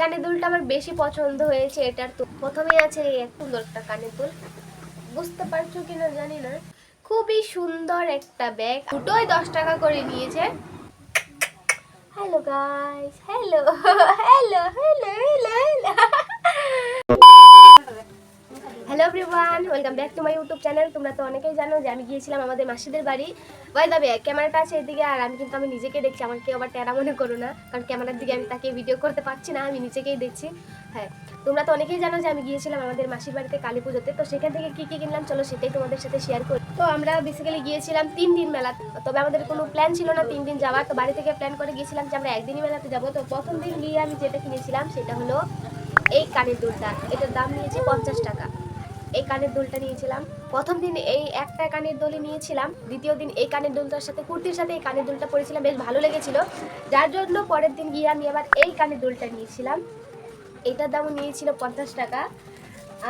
কানের দুলটা আমার বেশি পছন্দ হয়েছে। এটার তো প্রথমে আছে এই এক সুন্দর একটা কানের দুল, বুঝতে পারছো কিনা জানি না, খুবই সুন্দর একটা ব্যাগ, দুটোই 10 টাকা করে নিয়েছে। Hello guys, hello hello hello hello hello everyone, welcome back to my YouTube channel. তোমরা তো অনেকেই জানো যে আমি গিয়েছিলাম আমাদের মাসিদের বাড়ি। বাই দ্য ওয়ে, ক্যামেরাটা আছে এদিকে আর আমি নিজেকে দেখছি, আমার কেউ আবার টেরা মনে করো না, কারণ ক্যামেরার দিকে আমি তাকে ভিডিও করতে পারছি না, আমি নিজেকেই দেখছি। হ্যাঁ, তোমরা তো অনেকেই জানো যে আমি গিয়েছিলাম আমাদের মাসির বাড়িতে কালী পুজোতে। তো সেখান থেকে কী কী কিনলাম চলো সেটাই তোমাদের সাথে শেয়ার করি। তো আমরা বেসিক্যালি গিয়েছিলাম 3 দিন মেলা, তবে আমাদের কোনো প্ল্যান ছিল না 3 দিন যাওয়ার। তো বাড়ি থেকে প্ল্যান করে গিয়েছিলাম যে আমরা একদিনই মেলাতে যাবো। তো প্রথম দিন গিয়ে আমি যেটা কিনেছিলাম সেটা হলো এই কানের দুলটা। এটার দাম নিয়েছে 50 টাকা। এই কানের দুলটা নিয়েছিলাম প্রথম দিন, এই একটা কানের দুলই নিয়েছিলাম। দ্বিতীয় দিন এই কানের দুলটার সাথে কুর্তির সাথে এই কানের দুলটা পরেছিলাম, বেশ ভালো লেগেছিল, যার জন্য পরের দিন গিয়ে আমি আবার এই কানের দুলটা নিয়েছিলাম। এটার দামও নিয়েছিল 50 টাকা।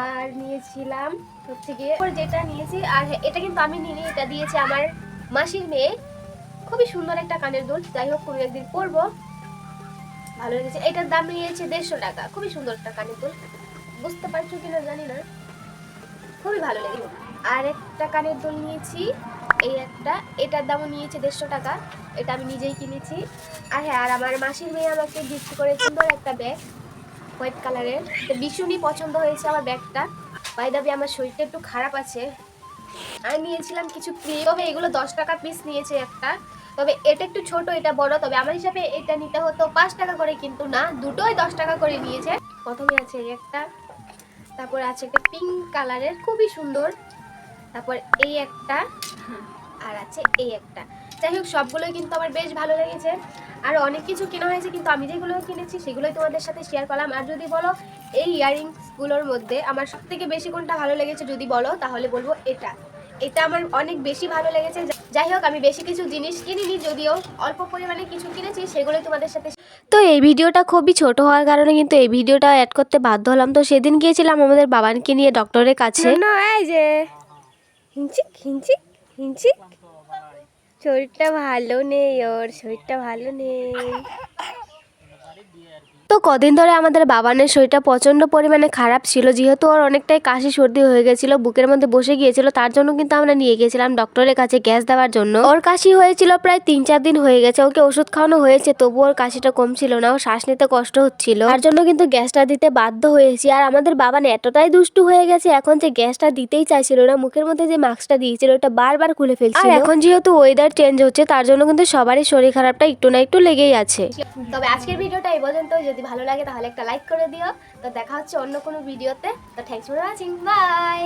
আর নিয়েছিলাম হচ্ছে গিয়ে যেটা নিয়েছি, আর এটা কিন্তু আমি নিইনি, এটা দিয়েছে আমার মাসির মেয়ে। খুবই সুন্দর একটা কানের দুল, যাই হোক কোনো একদিন পরবো, ভালো লেগেছে। এটার দাম নিয়েছে 150 টাকা। খুবই সুন্দর একটা কানের দুল, বুঝতে পারছো কিনা জানি না, খুবই ভালো লেগেছে। আর একটা কানের দুল নিয়েছি এই একটা, এটার দামও নিয়েছে 150 টাকা। এটা আমি নিজেই কিনেছি। আর হ্যাঁ, আর আমার মাসির মেয়ে আমাকে গিফট করে সুন্দর একটা ব্যাগ হোয়াইট কালারের। তো ভীষণই পছন্দ হয়েছে আমার ব্যাগটা। বাই দ্য ওয়ে, আমার শরীরটা একটু খারাপ আছে। আমি নিয়েছিলাম কিছু ক্রিম, তবে এগুলো 10 টাকা পিস নিয়েছে একটা। তবে এটা একটু ছোট, এটা বড়, তবে আমার হিসাবে এটা নিতে হতো 5 টাকা করে, কিন্তু না, দুটোই 10 টাকা করে নিয়েছে। প্রথমে আছে এই একটা, তারপর আছে একটা পিঙ্ক কালারের খুবই সুন্দর, তারপর এই একটা, আর আছে এই একটা। যাই হোক, সবগুলোই কিন্তু আমার বেশ ভালো লেগেছে। আর অনেক কিছু কেনা হয়েছে, কিন্তু আমি যেগুলো কিনেছি সেগুলোই তোমাদের সাথে শেয়ার করলাম। আর যদি বলো এই ইয়াররিংসগুলোর মধ্যে আমার সব থেকে বেশি কোনটা ভালো লেগেছে যদি বলো, তাহলে বলবো এটা। এটা আমার অনেক বেশি ভালো লেগেছে। যাই হোক, আমি বেশি কিছু জিনিস কিনিনি, যদিও অল্প পরিমাণে কিছু কিনেছি, সেগুলোই তোমাদের সাথে। তো এই ভিডিওটা খুবই ছোট হওয়ার কারণে কিন্তু এই ভিডিওটা অ্যাড করতে বাধ্য হলাম। তো সেদিন গিয়েছিলাম আমাদের বাবানকে নিয়ে ডক্টরের কাছে। এই যে হিঞ্চিক হিঞ্চিক হিঞ্চিক, শরীরটা ভালো নেই, ওর শরীরটা ভালো নেই। তো কদিন ধরে আমাদের বাবানের শরীরটা প্রচণ্ড পরিমাণে খারাপ ছিল, যেহেতু ওর অনেকটাই কাশি সর্দি হয়ে গেছিল, বুকের মধ্যে বসে গিয়েছিল, তার জন্য কিন্তু আমরা নিয়ে গিয়েছিলাম ডক্টরের কাছে গ্যাস দেওয়ার জন্য। ওর কাশি হয়েছিল প্রায় 3-4 দিন হয়ে গেছে, ওকে ওষুধ খাওয়ানো হয়েছে, তবু ওর কাশিটা কমছিল না, ও শ্বাস নিতে কষ্ট হচ্ছিল, তার জন্য কিন্তু গ্যাসটা দিতে বাধ্য হয়েছি। আর আমাদের বাবান এতটাই দুষ্টু হয়ে গেছে এখন, যে গ্যাসটা দিতেই চাইছিল না, মুখের মধ্যে যে মাস্কটা দিয়েছিল ওটা বারবার খুলে ফেলছিল। আর এখন যেহেতু ওয়েদার চেঞ্জ হচ্ছে, তার জন্য কিন্তু সবারই শরীর খারাপটা একটু না একটু লেগেই আছে। তবে আজকের ভিডিওটা এই পর্যন্ত, যদি ভালো লাগে তাহলে একটা লাইক করে দিও। তো দেখা হচ্ছে অন্য কোনো ভিডিওতে। তো থ্যাঙ্কস ফর ওয়াচিং, বাই।